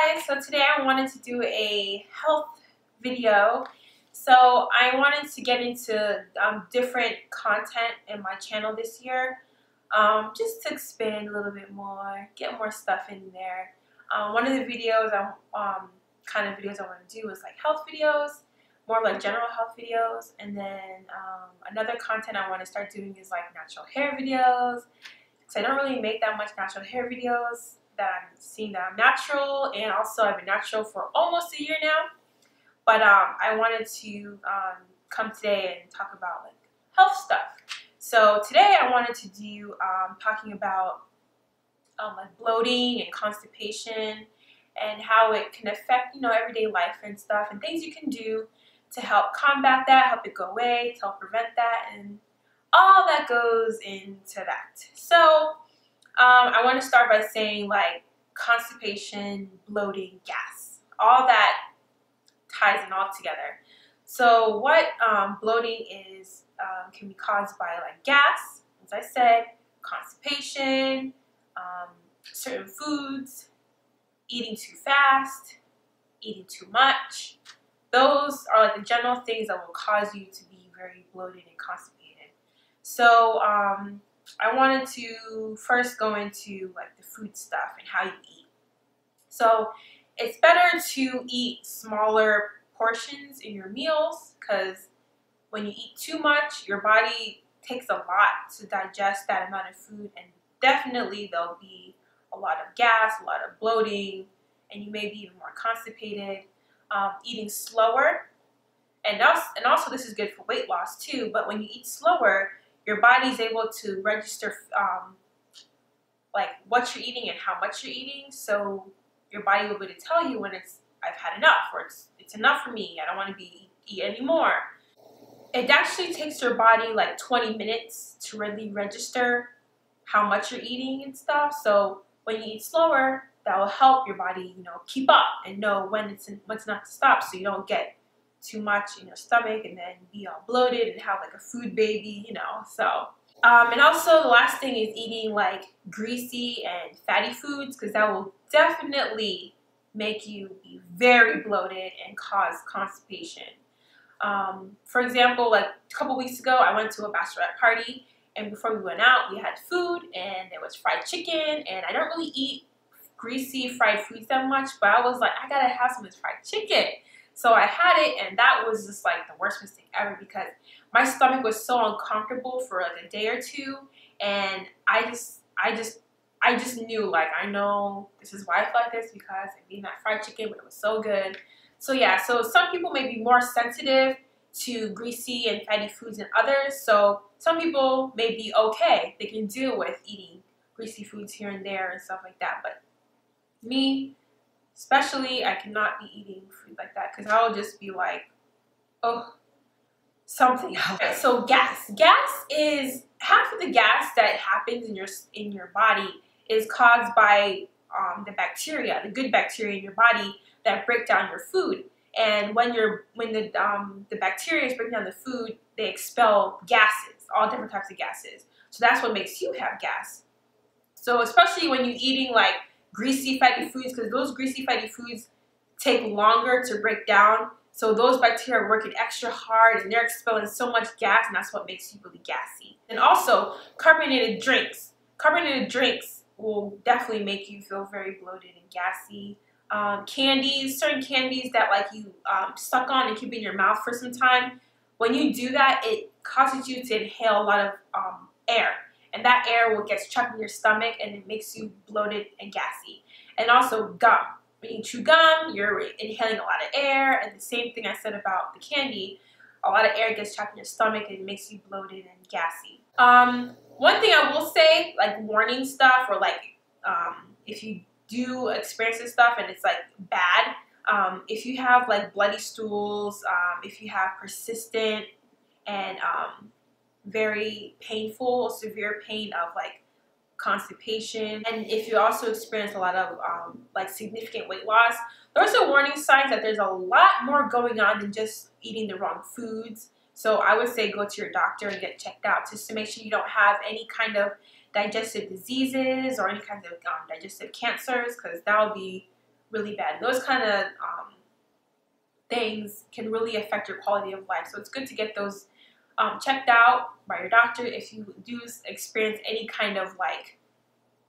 guys, so today I wanted to do a health video. So I wanted to get into different content in my channel this year, just to expand a little bit more, get more stuff in there. One of the videos kind of videos I want to do is like health videos, more like general health videos, and then another content I want to start doing is like natural hair videos, because I don't really make that much natural hair videos that I'm seeing that I'm natural, and also I've been natural for almost a year now. But I wanted to come today and talk about like health stuff. So today I wanted to do talking about like bloating and constipation and how it can affect, you know, everyday life and stuff, and things you can do to help combat that, help it go away, to help prevent that, and all that goes into that. So I want to start by saying like constipation, bloating, gas, all that ties in all together. So what bloating is can be caused by like gas, as I said, constipation, certain foods, eating too fast, eating too much. Those are like the general things that will cause you to be very bloated and constipated. So I wanted to first go into like the food stuff and how you eat. So it's better to eat smaller portions in your meals, because when you eat too much, your body takes a lot to digest that amount of food, and definitely there'll be a lot of gas, a lot of bloating, and you may be even more constipated. Eating slower, and also this is good for weight loss too, but when you eat slower, your body's able to register like what you're eating and how much you're eating, so your body will be able to tell you when I've had enough, or it's enough for me, I don't want to eat anymore. It actually takes your body like 20 minutes to really register how much you're eating and stuff. So when you eat slower, that will help your body, you know, keep up and know when's not to stop, so you don't get too much in your stomach and then be all bloated and have like a food baby, you know. So and also the last thing is eating like greasy and fatty foods, because that will definitely make you be very bloated and cause constipation. For example, like a couple weeks ago, I went to a bachelorette party, and before we went out, we had food, and there was fried chicken, and I don't really eat greasy fried foods that much, but I was like, I gotta have some of this fried chicken. So I had it, and that was just like the worst mistake ever, because my stomach was so uncomfortable for like a day or two, and I just knew, like, I know this is why I felt like this, because I'm eating that fried chicken, but it was so good. So yeah, so some people may be more sensitive to greasy and fatty foods than others. So some people may be okay, they can deal with eating greasy foods here and there and stuff like that, but me, especially, I cannot be eating food like that, because I will just be like, oh, something else. So gas is half of the gas that happens in your body is caused by the bacteria, the good bacteria in your body that break down your food. And when the bacteria is breaking down the food, they expel gases, all different types of gases. So that's what makes you have gas. So especially when you're eating like greasy fatty foods, because those greasy fatty foods take longer to break down, so those bacteria are working extra hard and they're expelling so much gas, and that's what makes you really gassy. And also carbonated drinks will definitely make you feel very bloated and gassy. Candies, certain candies that like you suck on and keep in your mouth for some time, when you do that, it causes you to inhale a lot of air. And that air will get trapped in your stomach, and it makes you bloated and gassy. And also gum. When you chew gum, you're inhaling a lot of air, and the same thing I said about the candy, a lot of air gets trapped in your stomach and it makes you bloated and gassy. One thing I will say, like warning stuff, or like if you do experience this stuff and it's like bad, if you have like bloody stools, if you have persistent and very painful, severe pain of like constipation, and if you also experience a lot of like significant weight loss, those are warning signs that there's a lot more going on than just eating the wrong foods. So I would say go to your doctor and get checked out, just to make sure you don't have any kind of digestive diseases or any kinds of digestive cancers, because that will be really bad. Those kind of things can really affect your quality of life. So it's good to get those checked out by your doctor if you do experience any kind of like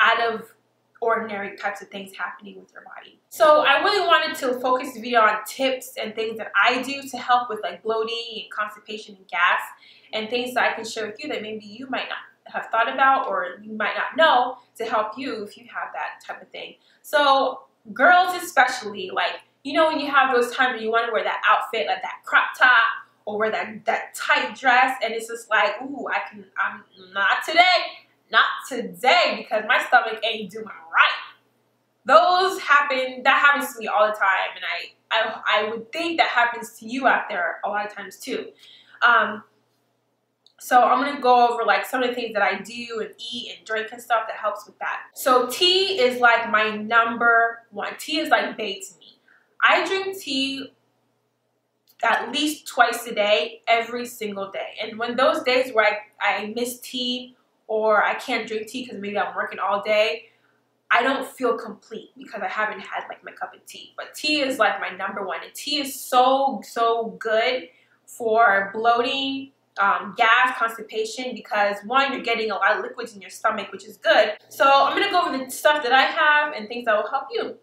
out of ordinary types of things happening with your body. So I really wanted to focus the video on tips and things that I do to help with like bloating and constipation and gas, and things that I can share with you that maybe you might not have thought about or you might not know to help you if you have that type of thing. So girls especially, like, you know, when you have those times where you want to wear that outfit, like that crop top, or wear that tight dress, and it's just like, ooh, I'm not today, because my stomach ain't doing right. That happens to me all the time, and I would think that happens to you out there a lot of times too. So I'm gonna go over like some of the things that I do and eat and drink and stuff that helps with that. So tea is like my number one. Tea is like bae to me. I drink tea at least twice a day, every single day. And when those days where I miss tea or I can't drink tea because maybe I'm working all day, I don't feel complete because I haven't had like my cup of tea. But tea is like my number one. And tea is so good for bloating, gas, constipation, because one, you're getting a lot of liquids in your stomach, which is good. So I'm gonna go over the stuff that I have and things that will help you.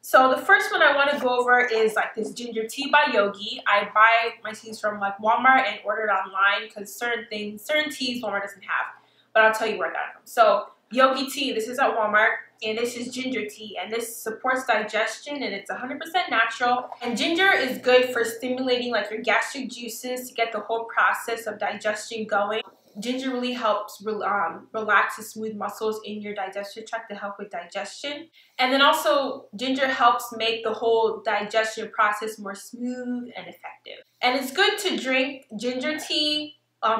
So the first one I want to go over is like this ginger tea by Yogi. I buy my teas from like Walmart and order it online because certain teas Walmart doesn't have. But I'll tell you where I got it from. So Yogi tea, this is at Walmart, and this is ginger tea, and this supports digestion, and it's 100% natural. And ginger is good for stimulating like your gastric juices to get the whole process of digestion going. Ginger really helps relax the smooth muscles in your digestive tract to help with digestion. And then also ginger helps make the whole digestion process more smooth and effective. And it's good to drink ginger tea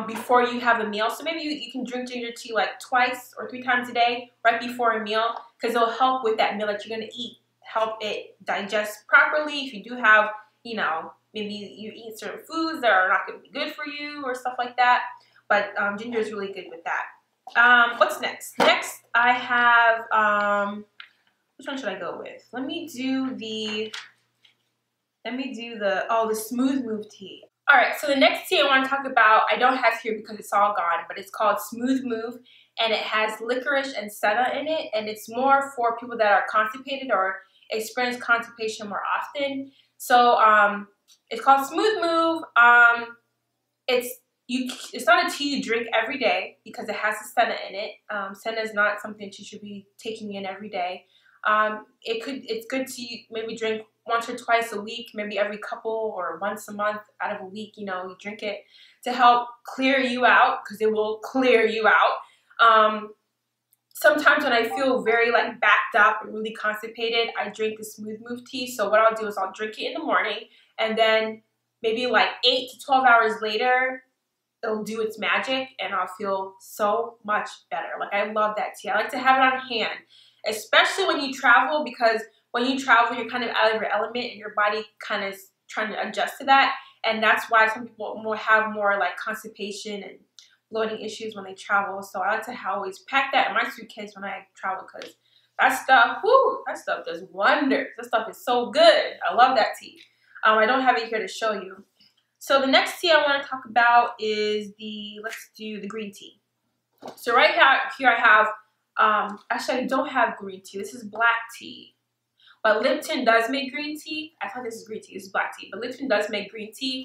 before you have a meal. So maybe you can drink ginger tea like twice or 3 times a day right before a meal, because it'll help with that meal that you're going to eat, help it digest properly. If you do have, you know, maybe you eat certain foods that are not going to be good for you or stuff like that. But ginger is really good with that. What's next? Next, I have, which one should I go with? Let me do the Smooth Move tea. All right, so the next tea I want to talk about, I don't have here because it's all gone, but it's called Smooth Move, and it has licorice and senna in it, and it's more for people that are constipated or experience constipation more often. So it's called Smooth Move. It's not a tea you drink every day because it has the senna in it. Senna is not something you should be taking in every day. It's good to maybe drink once or twice a week, maybe every couple or once a month out of a week. You know, you drink it to help clear you out, because it will clear you out. Sometimes when I feel very like backed up and really constipated, I drink the Smooth Move tea. So what I'll do is I'll drink it in the morning, and then maybe like 8 to 12 hours later, it'll do its magic and I'll feel so much better. Like, I love that tea. I like to have it on hand, especially when you travel, because when you travel, you're kind of out of your element and your body kind of is trying to adjust to that. And that's why some people will have more like constipation and bloating issues when they travel. So I like to always pack that in my suitcase when I travel, because that stuff, whoo, that stuff does wonders. That stuff is so good. I love that tea. I don't have it here to show you. So the next tea I want to talk about is let's do the green tea. So right here I have, actually I don't have green tea. This is black tea. But Lipton does make green tea. I thought this is green tea. This is black tea. But Lipton does make green tea.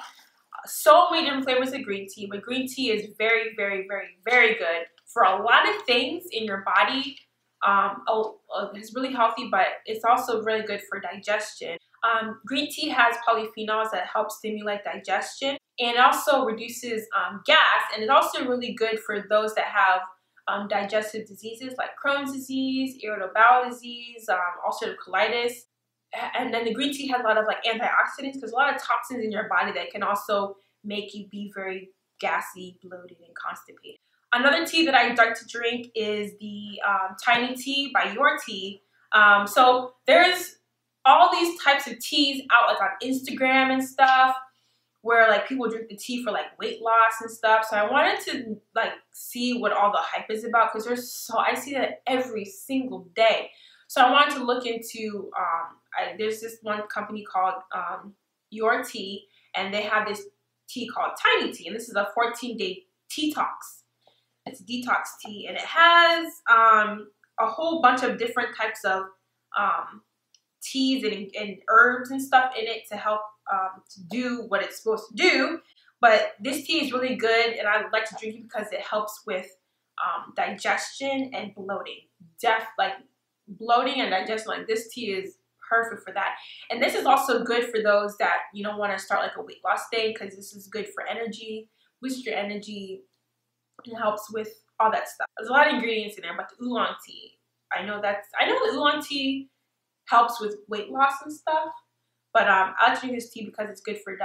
So many different flavors of green tea. But green tea is very, very, very, very good for a lot of things in your body. It's really healthy, but it's also really good for digestion. Green tea has polyphenols that help stimulate digestion, and also reduces gas, and it's also really good for those that have digestive diseases like Crohn's disease, irritable bowel disease, ulcerative colitis. And then the green tea has a lot of like antioxidants, because a lot of toxins in your body that can also make you be very gassy, bloated, and constipated. Another tea that I like to drink is the Tiny Tea by Your Tea. So there's all these types of teas out like on Instagram and stuff, where like people drink the tea for like weight loss and stuff. So I wanted to like see what all the hype is about, because I see that every single day. So I wanted to look into there's this one company called Your Tea, and they have this tea called Tiny Tea, and this is a 14-day detox. It's a detox tea, and it has a whole bunch of different types of teas and herbs and stuff in it to help to do what it's supposed to do. But this tea is really good, and I like to drink it because it helps with digestion and bloating. Like bloating and digestion, like this tea is perfect for that. And this is also good for those that want to start like a weight loss day, because this is good for energy, boost your energy, and helps with all that stuff. There's a lot of ingredients in there, but the oolong tea, I know the oolong tea helps with weight loss and stuff, but I like to drink this tea because it's good for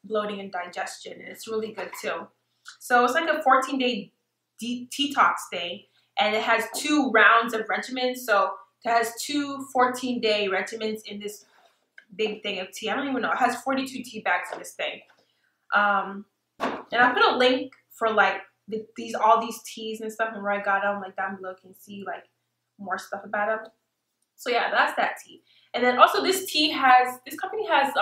bloating and digestion, and it's really good too. So it's like a 14-day detox day, and it has 2 rounds of regimens. So it has 2 14-day regimens in this big thing of tea. I don't even know. It has 42 tea bags in this thing. And I put a link for like all these teas and stuff, and where I got them, like down below, you can see like more stuff about them. So yeah, that's that tea. And then also this company has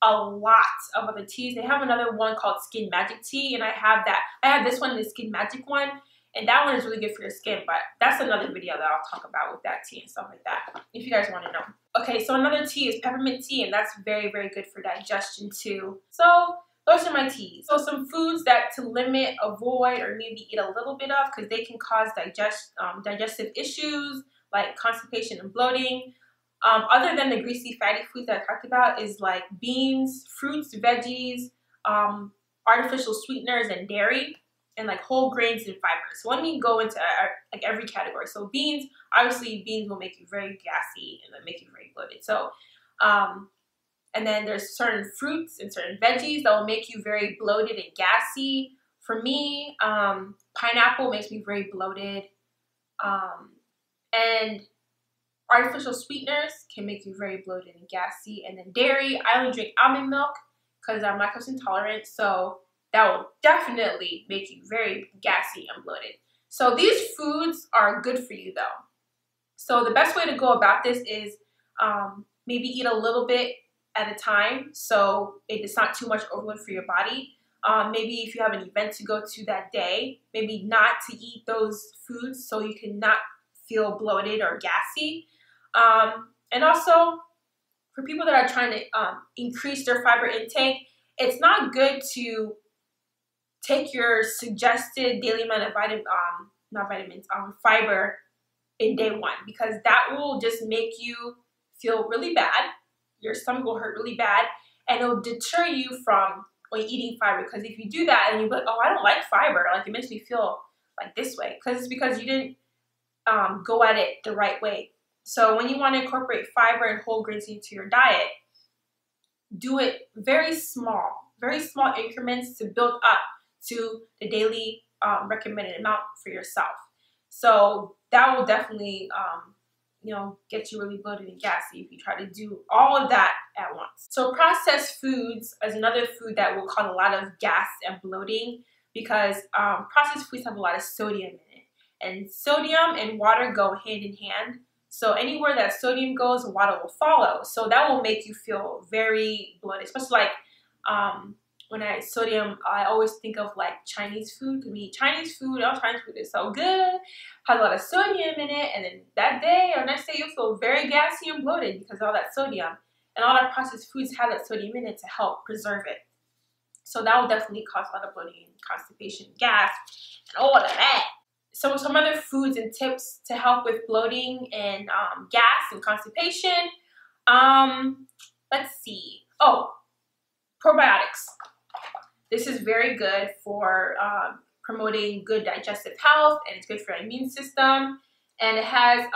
a lot of other teas. They have another one called Skin Magic Tea, and I have that. I have this one, the Skin Magic one, and that one is really good for your skin, but that's another video that I'll talk about with that tea and stuff like that, if you guys want to know. Okay, so another tea is peppermint tea, and that's very, very good for digestion too. So those are my teas. So some foods that to limit, avoid, or maybe eat a little bit of, because they can cause digestive issues like constipation and bloating. Other than the greasy, fatty foods that I talked about, is like beans, fruits, veggies, artificial sweeteners, and dairy, and like whole grains and fibers. So let me go into like every category. So beans, obviously beans will make you very gassy and then make you very bloated. So, and then there's certain fruits and certain veggies that will make you very bloated and gassy. For me, pineapple makes me very bloated. And artificial sweeteners can make you very bloated and gassy. And then dairy, I only drink almond milk because I'm lactose intolerant, so that will definitely make you very gassy and bloated. So these foods are good for you though. So the best way to go about this is maybe eat a little bit at a time, so it's not too much overload for your body. Maybe if you have an event to go to that day, maybe not to eat those foods so you can not feel bloated or gassy. And also for people that are trying to increase their fiber intake, it's not good to take your suggested daily amount of fiber in day 1, because that will just make you feel really bad. Your stomach will hurt really bad, and it'll deter you from eating fiber. Because if you do that and you're like, oh, I don't like fiber, like it makes me feel like this way, because it's because you didn't go at it the right way. So when you want to incorporate fiber and whole grains into your diet, do it very small increments to build up to the daily recommended amount for yourself. So that will definitely get you really bloated and gassy if you try to do all of that at once. So processed foods is another food that will cause a lot of gas and bloating, because processed foods have a lot of sodium in it. And sodium and water go hand in hand. So anywhere that sodium goes, water will follow. So that will make you feel very bloated, especially like when I always think of like Chinese food. To me, Chinese food is so good, has a lot of sodium in it, and then that day or next day you'll feel very gassy and bloated because of all that sodium. And all that processed foods have that sodium in it to help preserve it. So that will definitely cause a lot of bloating, constipation, gas, and all of that. So some other foods and tips to help with bloating and gas and constipation. Let's see. Oh, probiotics. This is very good for promoting good digestive health, and it's good for your immune system. And it has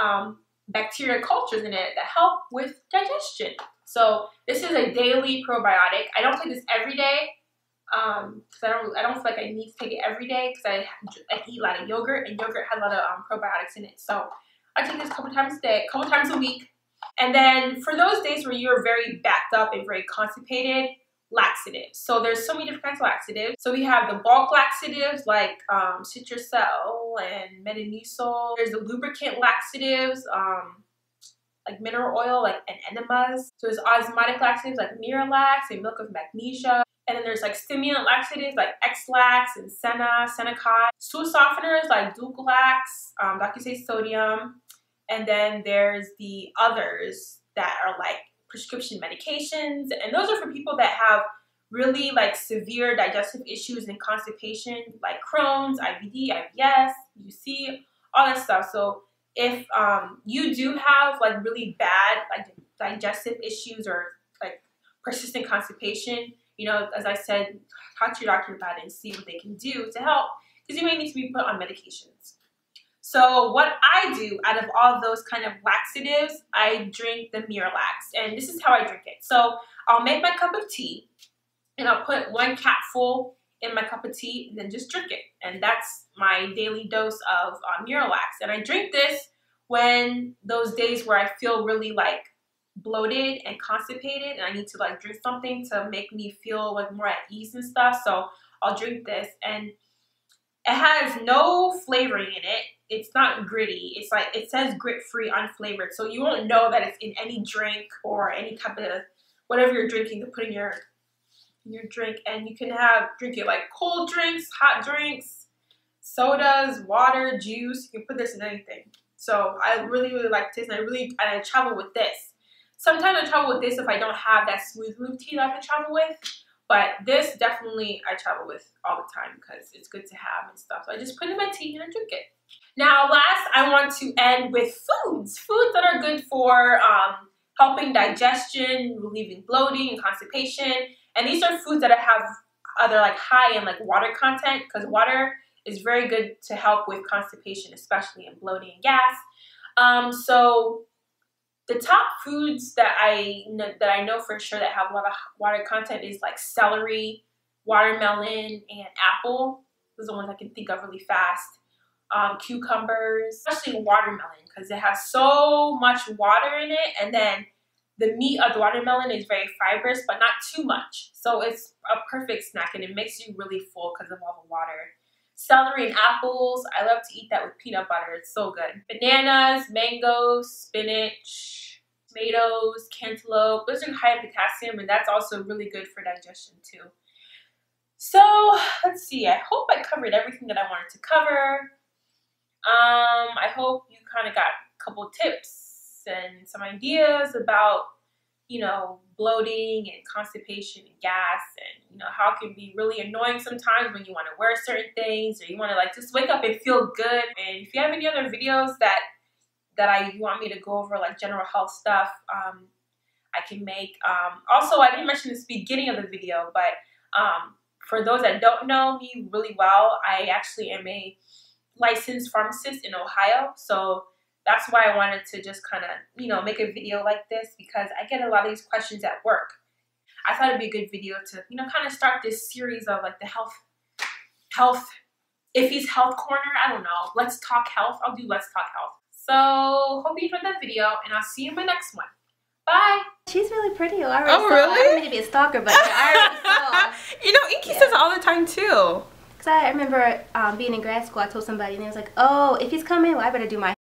bacteria cultures in it that help with digestion. So this is a daily probiotic. I don't take this every day. Because I don't feel like I need to take it every day, because I eat a lot of yogurt, and yogurt has a lot of probiotics in it. So I take this a couple times a week. And then for those days where you're very backed up and very constipated, laxatives. So there's so many different kinds of laxatives. So we have the bulk laxatives like Citrusel and Metamucil. There's the lubricant laxatives, like mineral oil, like and enemas. So there's osmotic laxatives like Miralax and milk of magnesia. And then there's like stimulant laxatives like X-Lax and Senecot. Stool softeners like Dulcolax, Docusate sodium. And then there's the others that are like prescription medications. And those are for people that have really like severe digestive issues and constipation, like Crohn's, IBD, IBS, UC, all that stuff. So if you do have like really bad like digestive issues or like persistent constipation, you know, as I said, talk to your doctor about it and see what they can do to help, because you may need to be put on medications. So what I do out of all those kind of laxatives, I drink the Miralax, and this is how I drink it. So I'll make my cup of tea, and I'll put 1 capful in my cup of tea and then just drink it. And that's my daily dose of Miralax. And I drink this when those days where I feel really like bloated and constipated and I need to like drink something to make me feel like more at ease and stuff. So I'll drink this, and it has no flavoring in it. It's not gritty. It's like, it says grit-free, unflavored. So you won't know that it's in any drink or any type of whatever you're drinking to put in your drink. And you can drink it like cold drinks, hot drinks, sodas, water, juice. You can put this in anything. So I really, really like this, and I travel with this. Sometimes I travel with this if I don't have that smooth move tea that I can travel with. But this definitely I travel with all the time because it's good to have and stuff. So I just put it in my tea and I drink it. Now last, I want to end with foods. Foods that are good for helping digestion, relieving bloating and constipation. And these are foods that have other like high in like water content, because water is very good to help with constipation, especially in bloating and gas. So the top foods that I know for sure that have a lot of water content is like celery, watermelon, and apple. Those are the ones I can think of really fast. Cucumbers, especially watermelon, because it has so much water in it, and then the meat of the watermelon is very fibrous, but not too much. So it's a perfect snack, and it makes you really full because of all the water. Celery and apples, I love to eat that with peanut butter. It's so good. Bananas, mangoes, spinach, tomatoes, cantaloupe. Those are high in potassium, and that's also really good for digestion too. So let's see. I hope I covered everything that I wanted to cover. I hope you kind of got a couple tips and some ideas about, you know, bloating and constipation and gas, and you know how it can be really annoying sometimes when you want to wear certain things, or you want to like just wake up and feel good. And if you have any other videos you want me to go over, like general health stuff, I can make. Also, I didn't mention this beginning of the video, but for those that don't know me really well, I actually am a licensed pharmacist in Ohio. So that's why I wanted to just kind of, you know, make a video like this, because I get a lot of these questions at work. I thought it'd be a good video to, you know, kind of start this series of like the Iffy's health corner. I don't know. Let's talk health. I'll do let's talk health. So hope you enjoyed that video, and I'll see you in my next one. Bye. She's really pretty. I already saw. Really? I don't mean to be a stalker, but I already saw. You know, Inky says it all the time too. Because I remember being in grad school, I told somebody, and they was like, oh, if he's coming, well, I better do my